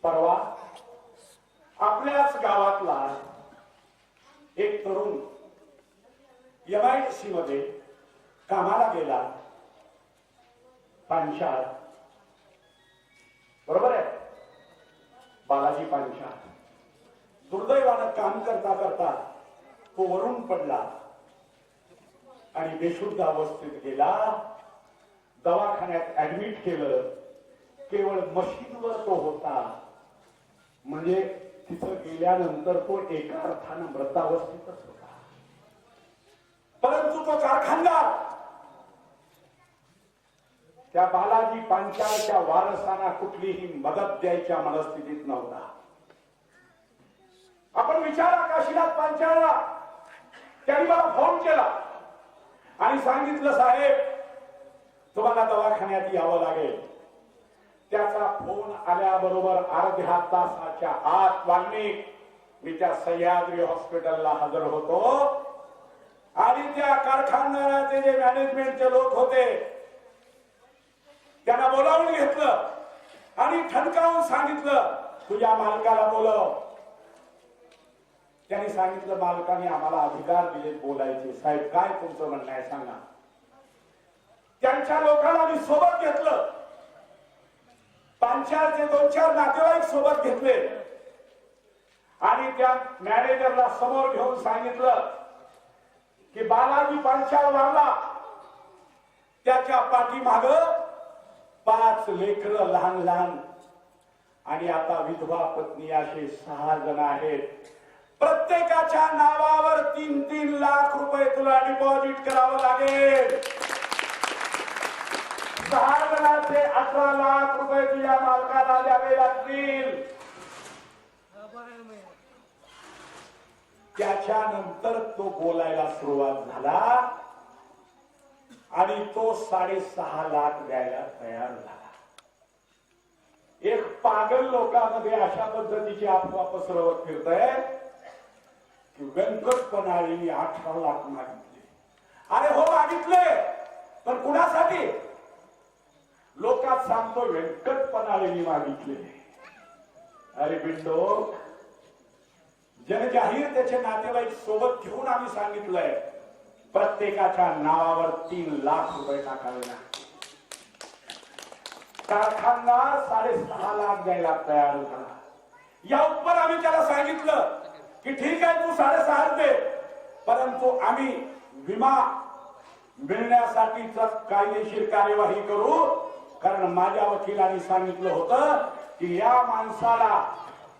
परवा आपल्याच गावातला एक तरुण MIDC मध्ये कामाला गेला. पांचाळ, बरोबर आहे, बालाजी पांचाळ. दुर्दैवानं काम करता करता तो वरून पडला आणि बेशुद्ध अवस्थेत गेला. दवाखान्यात ऍडमिट केलं. केवळ मशीनवर तो होता, म्हणजे तिथं गेल्यानंतर तो एका अर्थानं मृतावस्थेतच होता. परंतु तो कारखानदार त्या बालाजी पांचाळच्या वारसांना कुठलीही मदत द्यायच्या मनस्थितीत नव्हता. आपण विचारा काशीनाथ पांचाळला. त्यांनी मला फोन केला आणि सांगितलं, साहेब तुम्हाला दवाखान्यात यावं लागेल. त्याचा फोन आल्याबरोबर अर्ध्या तासाच्या आत मी त्या सह्याद्री हॉस्पिटलला हजर होतो आणि त्या कारखानदाराचे जे मॅनेजमेंटचे लोक होते त्यांना बोलावून घेतलं आणि ठणकावून सांगितलं, तुझ्या मालकाला बोलव. त्यांनी सांगितलं, मालकाने आम्हाला अधिकार दिले बोलायचे. साहेब काय तुमचं म्हणणं आहे सांगा. त्यांच्या लोकांना मी सोबत घेतलं. पांचाळचे 2-4 नातेवाईक सोबत घेतले आणि त्या मॅनेजरला समोर घेऊन सांगितलं की बालाजी पांचाळ वारला, त्याच्या पाठीमाग 5 लेकरं लहान लहान आणि आता विधवा पत्नी असे 6 जण आहेत. प्रत्येकाच्या नावावर 3-3 लाख रुपये तुला डिपॉझिट करावं लागेल. 6 जणांचे 18 लाख रुपये तुझ्या मालकाला द्यावे लागतील. त्याच्यानंतर तो बोलायला सुरुवात झाला आणि तो 6.5 लाख द्यायला तयार झाला. एक पागल लोकांमध्ये अशा पद्धतीची अफवा पसरवत फिरतय की व्यंकट पनाळींनी 18 लाख मागितले. अरे हो मागितले, पण कुणासाठी? लोकात सांगतो व्यंकट पनाळींनी मागितले. अरे बिंडो, जनजाहीर त्याचे नातेवाईक सोबत घेऊन आम्ही सांगितलंय प्रत्येकाच्या नावावर 3 लाख रुपये टाकावे लागतील. कारखानदार 6.5 लाख द्यायला तयार झाला. या उपर आम्ही त्याला सांगितलं की ठीक आहे तू 6.5 दे, परंतु आम्ही विमा मिळण्यासाठी कायदेशीर कार्यवाही करू. कारण माझ्या वकिलांनी सांगितलं होतं की या माणसाला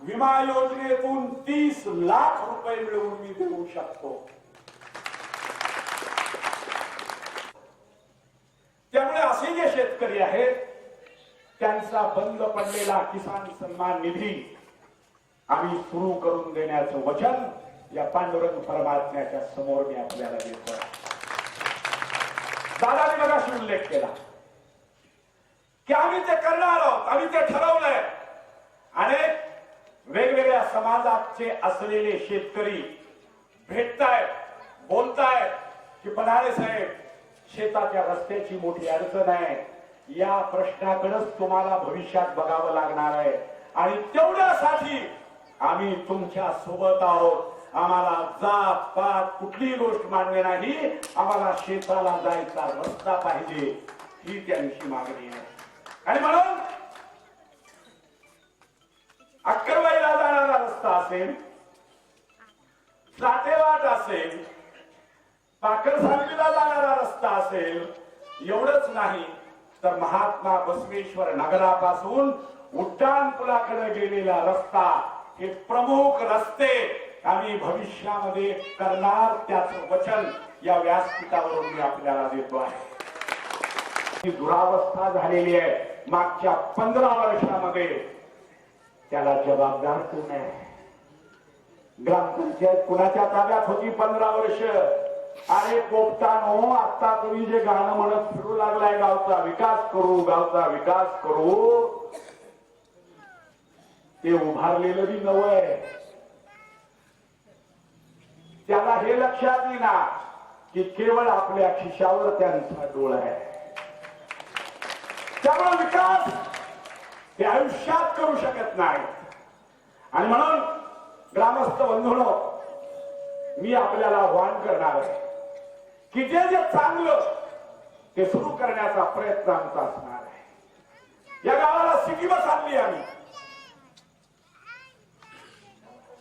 विमा योजनेतून 30 लाख रुपये मिळवून मी देऊ शकतो. त्यामुळे असे जे शेतकरी आहेत त्यांचा बंद पडलेला किसान सन्मान निधी आम्ही सुरू करून देण्याचं वचन या पांडुरंग परमात्म्याच्या समोर मी आपल्याला देतो. दादाने मगाशी उल्लेख केला की आम्ही ते करणार आहोत, आम्ही ते ठरवलंय. अनेक वेगवेगळ्या समाजाचे असलेले शेतकरी भेटतायत, बोलतायत की पन्हाळे साहेब शेताच्या रस्त्याची मोठी अडचण आहे, या प्रश्नाकडेच तुम्हाला भविष्यात बघावं लागणार आहे आणि तेवढ्यासाठी आम्ही तुमच्या सोबत आहोत. आम्हाला जात पात कुठलीही गोष्ट मान्य नाही, आम्हाला शेताला जायचा रस्ता पाहिजे, ही त्यांची मागणी आहे. आणि म्हणून अक्करवाईला जाणारा रस्ता असेल, सातेवाट असेल, पाकरसांगलीला जाणारा रस्ता असेल, एवढंच नाही तर महात्मा बसवेश्वर नगरापासून उड्डाण पुलाकडे गेलेला रस्ता, हे प्रमुख रस्ते आम्ही भविष्यामध्ये करणार, त्याचं वचन या व्यासपीठावरून मी आपल्याला देतो आहे. ही दुरावस्था झालेली आहे मागच्या 15 वर्षामध्ये. त्याला जबाबदार कोण आहे? ग्रामपंचायत कुणाच्या ताब्यात होती 15 वर्ष? अरे पोपटानो, आता तुम्ही जे गाणं म्हणत फिरू लागलाय, गावचा विकास करू, गावचा विकास करू, ते उभारलेलं बी नवं आहे. त्याला हे लक्षात येईना की केवळ आपल्या खिशावर त्यांचा डोळा आहे. त्यामुळे विकास ते आयुष्यात करू शकत नाहीत. आणि म्हणून ग्रामस्थ बंधूंनो, मी आपल्याला आव्हान करणार आहे की जे जे चांगलं ते सुरू करण्याचा प्रयत्न आमचा असणार आहे. या गावाला सिटी बस आणली आम्ही.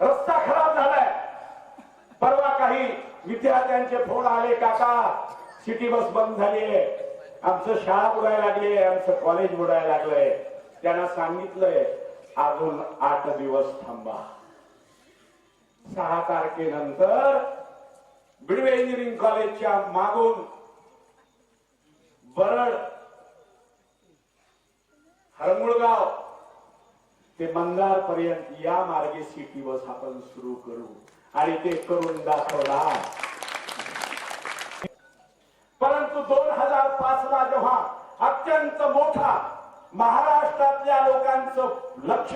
रस्ता खराब झालाय. परवा काही विद्यार्थ्यांचे फोन आले, काका सिटी बस बंद झालीये, आमचं शाळा बुडायला लागली, आमचं कॉलेज बुडायला लागलंय. त्यांना सांगितलंय अजून 8 दिवस थांबा. 6 तारखेनंतर बिडवे इंजिनिअरिंग कॉलेजच्या मागून बरड हरमुळगाव ते मंदार पर्यंत या मार्गे सिटी बस आपण सुरू करू आणि ते करून दाखवणार. परंतु 2005 ला जेव्हा अत्यंत मोठा महाराष्ट्रातल्या लोकांचं लक्ष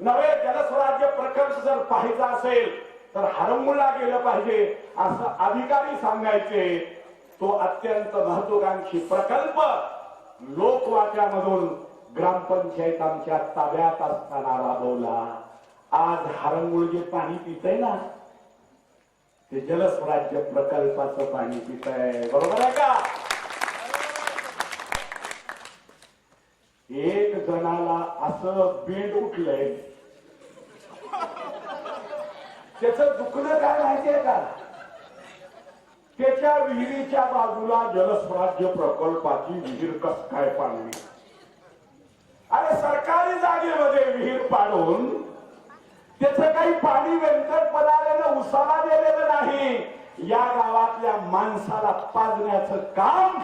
नवे जलस्वराज्य प्रकल्प जर पाहायचा असेल तर हरंगुळला गेलं पाहिजे असं अधिकारी सांगायचे. तो अत्यंत महत्वाकांक्षी प्रकल्प लोकवाट्यामधून ग्रामपंचायत आमच्या ताब्यात असताना राबवला. आज हरंगुळ जे पाणी पितय ना ते जलस्वराज्य प्रकल्पाचं पाणी पितय. बरोबर आहे का? एक जणाला असं बेंड उठलंय, त्याचं दुखणं काय माहितीये का? त्याच्या विहिरीच्या बाजूला जलस्वराज्य प्रकल्पाची विहीर कस काय पाडली. अरे सरकारी जागेमध्ये विहीर पाडून त्याचं काही पाणी व्यंकट पदार्थ उसाला दिलेलं नाही. या गावातल्या माणसाला पाजण्याचं काम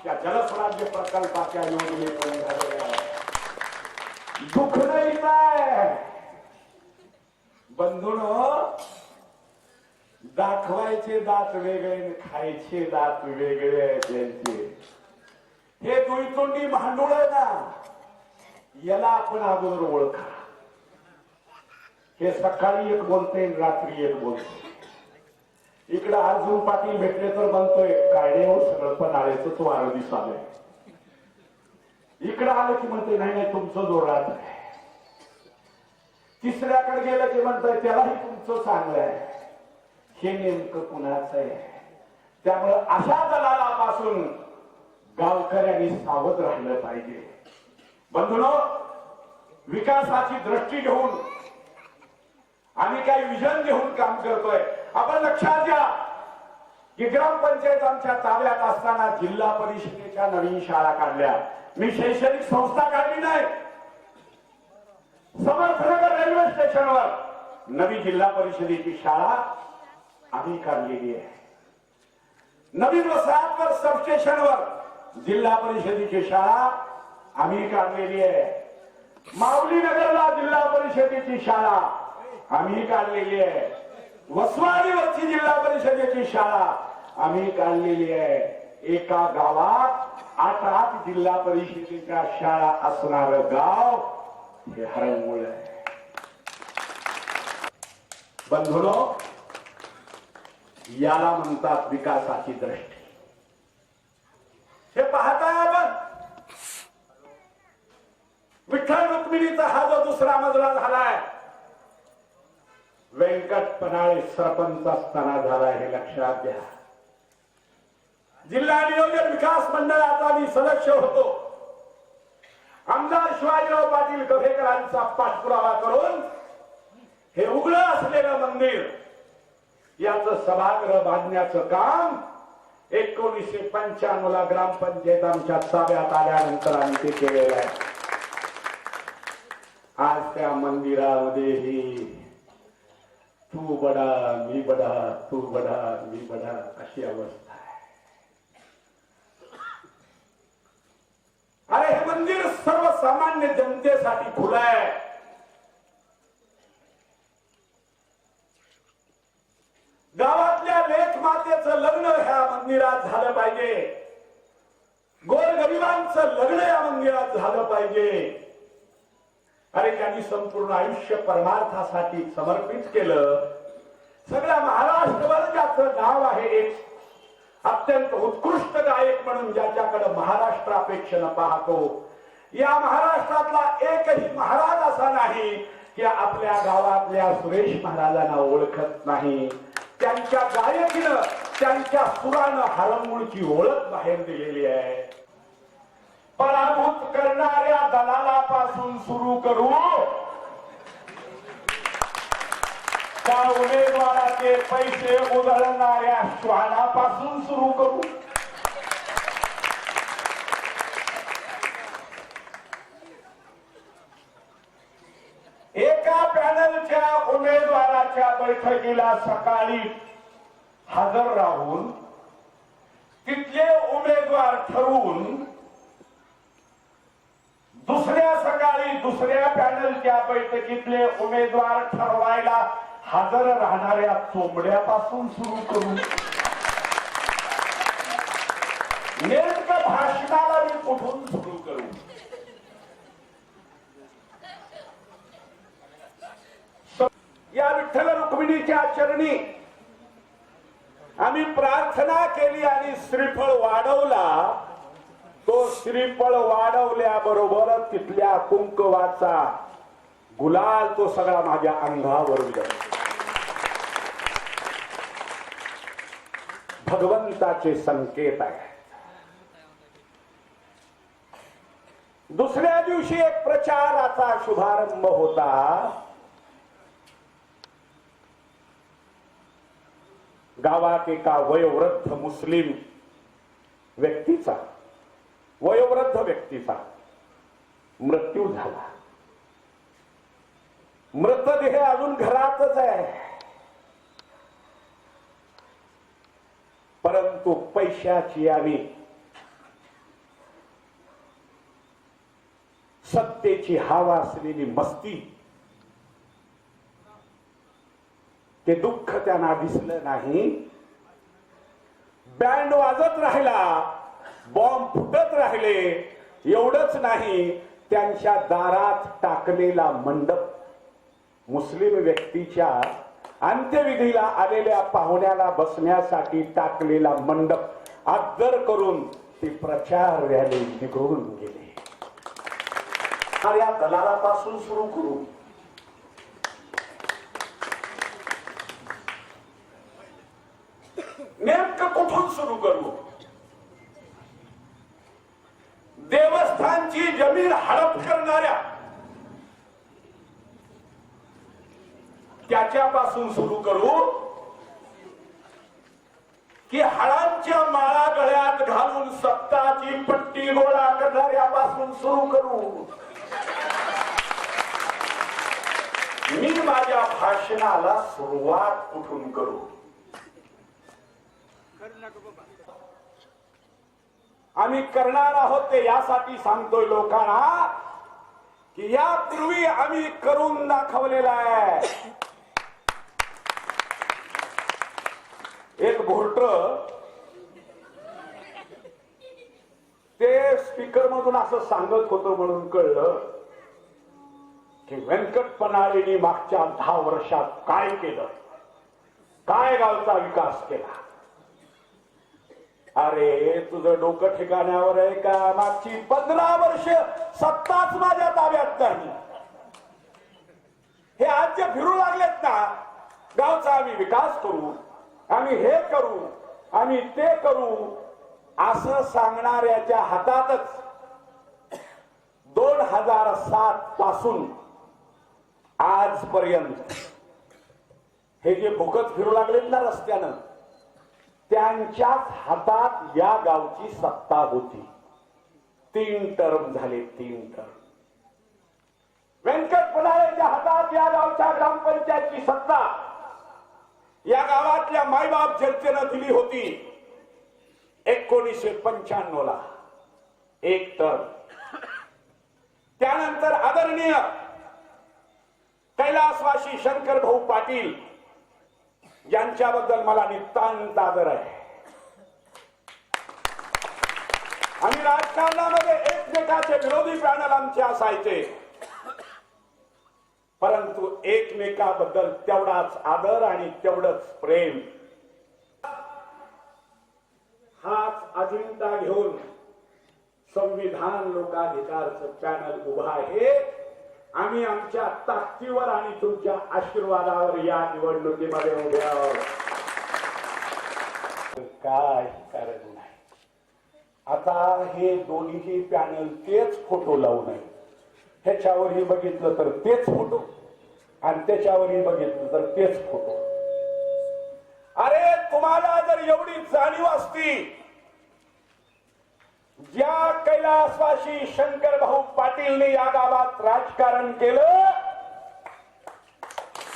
त्या जलस्वराज्य प्रकल्पाच्या योजनेतून झालेलं आहे. दुखणंही नाही. बंधूंनो, दाखवायचे दात वेगळे, खायचे दात वेगळे त्यांचे. हे दुईतोंडी भांडूळ आहे ना, याला आपण अगोदर ओळखा. हे सकाळी एक बोलते, रात्री एक बोलते. इकडं अर्जुन पाटील भेटले तर म्हणतोय कायद्यावर सगळं पण आल्याचं तो आरोग्य आलंय. इकडं आलं की म्हणतोय नाही नाही तुमचं जोरात आहे. तिसऱ्याकडे गेलं की म्हणतोय त्यालाही तुमचं चांगलं आहे. हे नेमकं कुणाचं आहे? त्यामुळं अशा दलालापासून गावकऱ्यांनी सावध राहिलं पाहिजे. बंधूंनो, विकासाची दृष्टी घेऊन आम्ही काही विजन घेऊन काम करतोय. आपण लक्षात घ्या की ग्रामपंचायत आमच्या ताब्यात असताना जिल्हा परिषदेच्या नवीन शाळा काढल्या. मी शैक्षणिक संस्था काढली नाही. समर्थनगर रेल्वे स्टेशनवर नवी जिल्हा परिषदेची शाळा आम्ही काढलेली आहे. नवीन वसाहतवर सबस्टेशनवर जिल्हा परिषदेची शाळा आम्ही काढलेली आहे. माऊली नगरला जिल्हा परिषदेची शाळा आम्ही काढलेली आहे. वसवाडीवरची जिल्हा परिषदेची शाळा आम्ही काढलेली आहे. एका गावात 8 जिल्हा परिषदेच्या शाळा असणार गाव हे हरंगुळ आहे. बंधूंनो, याला म्हणतात विकासाची दृष्टी. हे पाहताय आपण विठ्ठल रुक्मिणीचा हा जो दुसरा मजला झालाय, व्यंकट पनाळे सरपंच असताना झाला. हे लक्षात घ्या. जिल्हा नियोजन विकास मंडळाचा मी सदस्य होतो. आमदार शिवाजीराव पाटील कभेकरांचा पाठपुरावा करून हे उघडं असलेलं मंदिर याचं सभागृह बांधण्याचं काम 1995 ला ग्रामपंचायत आमच्या ताब्यात आल्यानंतर आम्ही ते केलेलं आहे. आज त्या मंदिरामध्येही तू बडा मी बडा, तू बडा मी बडा अशी अवस्था आहे. अरे हे मंदिर सर्वसामान्य जनतेसाठी खुलं आहे. गावातल्या लेख मातेचं लग्न ह्या मंदिरात झालं पाहिजे. गोरगरिबांचं लग्न या मंदिरात झालं पाहिजे. अरे त्यांनी संपूर्ण आयुष्य परमार्थासाठी समर्पित केलं. सगळ्या महाराष्ट्रभर ज्याचं नाव आहे, अत्यंत उत्कृष्ट गायक म्हणून ज्याच्याकडे महाराष्ट्र अपेक्षेनं पाहतो, या महाराष्ट्रातला एकही महाराज असा नाही की आपल्या गावातल्या सुरेश महाराजांना ओळखत नाही. त्यांच्या गायकीनं, त्यांच्या सुरानं हरंगुळची ओळख बाहेर दिलेली आहे. पराभूत करणाऱ्या दलालापासून सुरू करू त्या उमेदवाराचे पैसे उधळणाऱ्या श्वानापासून सुरू करू, एका पॅनलच्या उमेदवाराच्या बैठकीला सकाळी हजर राहून तिथले उमेदवार ठरवून दुसऱ्या सकाळी दुसऱ्या पॅनलच्या बैठकीतले उमेदवार ठरवायला हजर राहणाऱ्या चोंबड्यापासून सुरू करू, नेमकं भाषणाला मी कुठून सुरू करू. या विठ्ठल रुक्मिणीच्या चरणी आम्ही प्रार्थना केली आणि श्रीफळ वाढवला. तो श्रीफळ वाढवल्याबरोबर तिथल्या कुंकवाचा गुलाल तो सगळा माझ्या अंगावर उडला. भगवंताचे संकेत आहेत. दुसऱ्या दिवशी एक प्रचाराचा शुभारंभ होता. गावात एका वयोवृद्ध मुस्लिम व्यक्तीचा, वयोवृद्ध व्यक्तीचा मृत्यू झाला. मृतदेह अजून घरातच आहे, परंतु पैशाची आणि सत्तेची हवा असलेली मस्ती, ते दुःख त्यांना दिसलं नाही. बँड वाजत राहिला, बॉम्ब फुटत राहिले. एवढंच नाही, त्यांच्या दारात टाकलेला मंडप, मुस्लिम व्यक्तीच्या अंत्यविधीला आलेल्या पाहुण्याला बसण्यासाठी टाकलेला मंडप अद्दर करून ती प्रचार रॅली निघून गेले. या दलालापासून सुरू करू, नेमकं कुठून सुरू करू. देवस्थानची जमीन हडप करणाऱ्या त्याच्यापासून सुरू करू की हळांच्या माळा गळ्यात घालून सत्ताची पट्टी गोळा करणाऱ्यापासून सुरू करू. मी माझ्या भाषणाला सुरुवात कुठून करू. आम्ही करणार आहोत ते यासाठी सांगतोय लोकांना की यापूर्वी आम्ही करून दाखवलेला आहे. एक भोरट ते स्पीकर मधून असं सांगत होतं म्हणून कळलं की व्यंकट पनाळेंनी मागच्या 10 वर्षात काय केलं, काय गावचा विकास केला. अरे तुझं डोकं ठिकाण्यावर आहे का. मागची 15 वर्ष सत्ताच माझ्या ताब्यात नाही. हे आज जे फिरू लागलेत ना, गावचा आम्ही विकास करू, आम्ही हे करू, आम्ही ते करू, असं सांगणाऱ्याच्या हातातच 2007 पासून आजपर्यंत हे जे भुकत फिरू लागलेत ना रस्त्यानं, त्यांच्याच हातात या गावची सत्ता होती. 3 टर्म झाले, 3 टर्म. व्यंकट पनाळेच्या हातात या गावच्या ग्रामपंचायतची सत्ता या गावातल्या मायबाप जनतेनं दिली होती. 1995 ला 1 टर्म. त्यानंतर आदरणीय कैलासवासी शंकर भाऊ पाटील यांच्याबद्दल मला नितांत आदर आहे. आणि राजकारणामध्ये एकमेकाचे विरोधी पॅनल आमचे असायचे, परंतु एकमेकाबद्दल तेवढाच आदर आणि तेवढंच प्रेम. हाच अजिंठा घेऊन संविधान लोकाधिकारचं पॅनल उभा आहे. आम्ही आमच्या ताकदीवर आणि तुमच्या आशीर्वादावर या निवडणुकीमध्ये उभे आहोत. काय कारण नाही. आता हे दोन्ही पॅनल तेच फोटो लावू नये. ह्याच्यावरही बघितलं तर तेच फोटो आणि त्याच्यावरही बघितलं तर तेच फोटो. अरे तुम्हाला जर एवढी जाणीव असती, ज्या कैलासवासी शंकर भाऊ पाटीलने या गावात राजकारण केलं,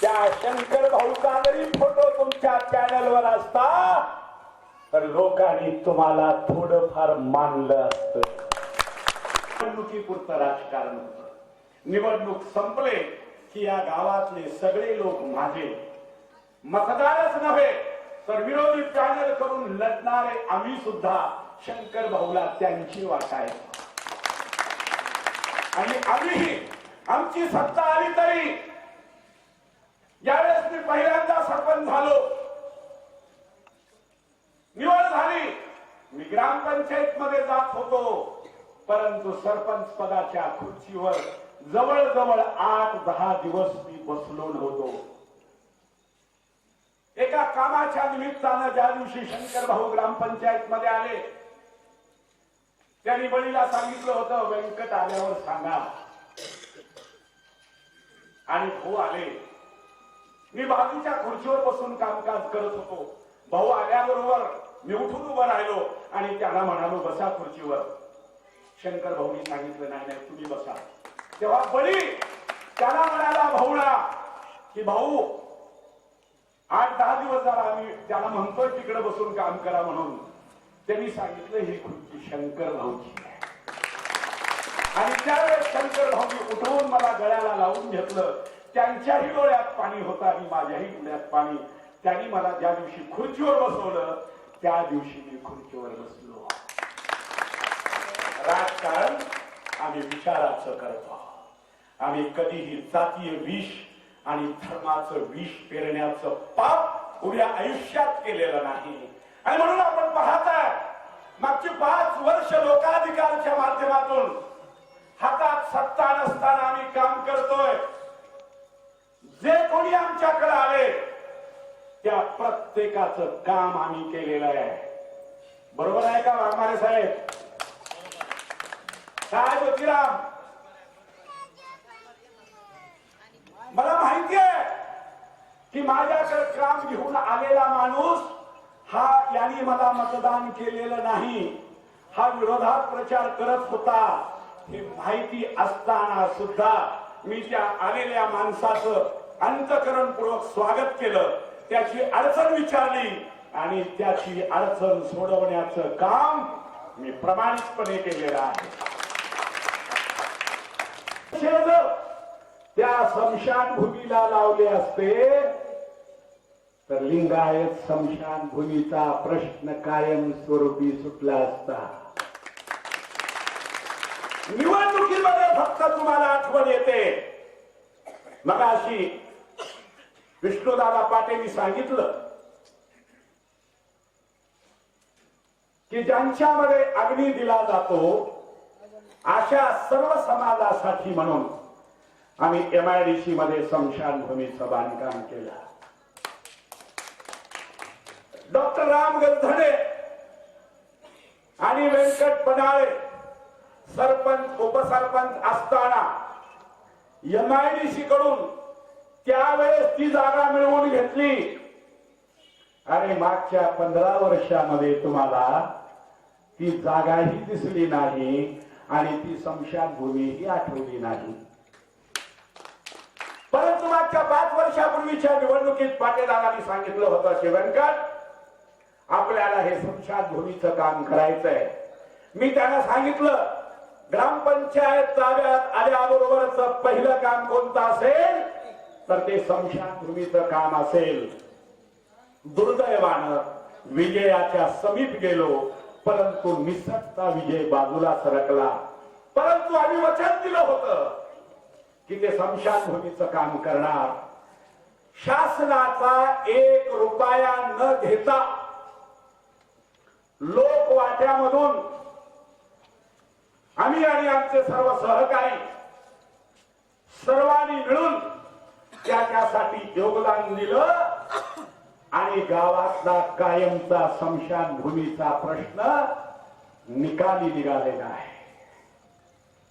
त्या शंकर भाऊचा जरी फोटो तुमच्या चॅनलवर असता तर लोकांनी तुम्हाला थोडंफार मानलं असतं. निवडणुकीपुरतं राजकारण होतं. निवडणूक संपले की या गावातले सगळे लोक माझे मतदारच नव्हे तर विरोधी पॅनल करून लढणारे आम्ही सुद्धा शंकर भाऊला त्यांची वाटायचं. आणि आम्हीही आमची सत्ता आली तरी यावेळेस मी पहिल्यांदा सरपंच झालो, निवड झाली. मी ग्रामपंचायत मध्ये जात होतो, परंतु सरपंच पदाच्या खुर्चीवर जवळजवळ 8-10 दिवस मी बसलो नव्हतो. एका कामाच्या निमित्तानं ज्या दिवशी शंकर भाऊ ग्रामपंचायत मध्ये आले, त्यांनी बळीला सांगितलं होतं व्यंकट आल्यावर सांगा. आणि भाऊ आले. मी बाजूच्या खुर्चीवर बसून कामकाज करत होतो. भाऊ आल्याबरोबर मी उठून उभं राहिलो आणि त्याला म्हणालो बसा खुर्चीवर. शंकर भाऊनी सांगितलं नाही नाही तुम्ही बसा. तेव्हा बळी त्याला म्हणाला भाऊला की भाऊ 8-10 दिवस झाला आम्ही त्याला म्हणतोय तिकडे बसून काम करा म्हणून. त्यांनी सांगितलं ही खुर्ची शंकर भाऊची आहे. आणि त्यावेळेस शंकर भाऊनी उठवून मला गळ्याला लावून घेतलं. त्यांच्याही डोळ्यात पाणी होतं आणि माझ्याही डोळ्यात पाणी. त्यांनी मला ज्या दिवशी खुर्चीवर बसवलं त्या दिवशी मी खुर्चीवर बसलो. राजकारण आम्ही विचाराचं करतो. आम्ही कधीही जातीय विष आणि धर्माचं विष पेरण्याचं पाप उद्या आयुष्यात केलेलं नाही. आणि म्हणून आपण पाहताय मागची 5 वर्ष लोकाधिकारच्या माध्यमातून हातात सत्ता नसताना आम्ही काम करतोय. जे कोणी आमच्याकडे आले त्या प्रत्येकाचं काम आम्ही केलेलं आहे. बरोबर आहे का वाघमारे साहेब? काय ज्योतिराम, मला माहिती आहे की माझ्याकडे काम घेऊन आलेला माणूस हा यांनी मला मतदान केलेलं नाही, हा विरोधात प्रचार करत होता. हे माहिती असताना सुद्धा मी त्या आलेल्या माणसाचं अंतःकरणपूर्वक स्वागत केलं. त्याची अडचण विचारली आणि त्याची अडचण सोडवण्याचं काम मी प्रामाणिकपणे केलेलं आहे. त्या स्मशानभूमीला लावले असते तर लिंगायत स्मशानभूमीचा प्रश्न कायम स्वरूपी सुटला असता. निवडणुकीमध्ये फक्त तुम्हाला आठवण येते. मगाशी विष्णुदादा पाटेंनी सांगितलं की ज्यांच्यामध्ये अग्नी दिला जातो अशा सर्व समाजासाठी म्हणून आम्ही MIDC मध्ये स्मशानभूमीचं बांधकाम केलं. डॉक्टर राम गलधडे आणि व्यंकट पडाळे सरपंच उपसरपंच असताना MIDC कडून त्यावेळेस ती जागा मिळवून घेतली. अरे मागच्या 15 वर्षामध्ये तुम्हाला ती जागाही दिसली नाही आणि ती स्मशानभूमीही आठवली नाही. परंतु मागच्या 5 वर्षापूर्वीच्या निवडणुकीत पाटेलांनी सांगितलं होतं की व्यंकट आपल्याला हे स्मशानभूमीचं काम करायचंय. मी त्यांना सांगितलं ग्रामपंचायत ताब्यात आल्याबरोबरच पहिलं काम कोणतं असेल तर ते स्मशानभूमीचं काम असेल. दुर्दैवानं विजयाच्या समीप गेलो, परंतु निसटता विजय बाजूला सरकला. परंतु आम्ही वचन दिलं होतं की ते स्मशानभूमीचं काम करणार. शासनाचा 1 रुपया न घेता लोकवाट्यामधून आम्ही आणि आमचे सर्व सहकारी सर्वांनी मिळून त्यासाठी योगदान दिलं आणि गावातला कायमचा स्मशानभूमीचा प्रश्न निकाली निघालेला आहे.